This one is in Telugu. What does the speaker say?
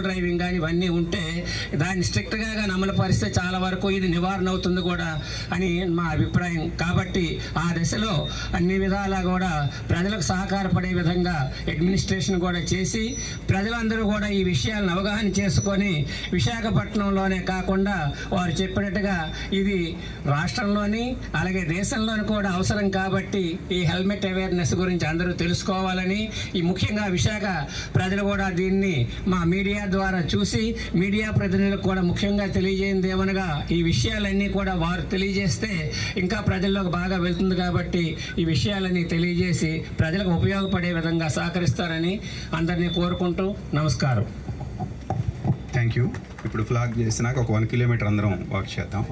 డ్రైవింగ్ కానీ ఇవన్నీ ఉంటే దాన్ని స్ట్రిక్ట్గా అమలు పరిస్తే చాలా వరకు ఇది నివారణ అవుతుంది కూడా అని మా అభిప్రాయం. కాబట్టి ఆ దశలో అన్ని విధాలా కూడా ప్రజలకు సహకారపడే విధంగా అడ్మినిస్ట్రేషన్ కూడా చేసి ప్రజలందరూ కూడా ఈ విషయాలను అవగాహన చేసుకొని విశాఖపట్నంలోనే కాకుండా వారు చెప్పినట్టుగా ఇది రాష్ట్రంలోని అలాగే దేశంలోని కూడా అవసరం. కాబట్టి ఈ హెల్మెట్ అవేర్నెస్ గురించి అందరూ తెలుసుకోవాలని, ఈ ముఖ్యంగా విశాఖ ప్రజలు కూడా దీన్ని మా మీడియా ద్వారా చూసి మీడియా ప్రతినిధులకు కూడా ముఖ్యంగా తెలియజేయండి ఏమనగా ఈ విషయాలన్నీ కూడా వారు తెలియజేస్తే ఇంకా ప్రజల్లోకి బాగా వెళ్తుంది. కాబట్టి ఈ విషయాలన్నీ తెలియజేసి ప్రజలకు ఉపయోగపడే విధంగా సహకరిస్తారని అందరినీ కోరుకుంటూ నమస్కారం. Thank you. ఇప్పుడు ఫ్లాగ్ చేసినాక ఒక 1 కిలోమీటర్ అందరం వాక్ చేద్దాం.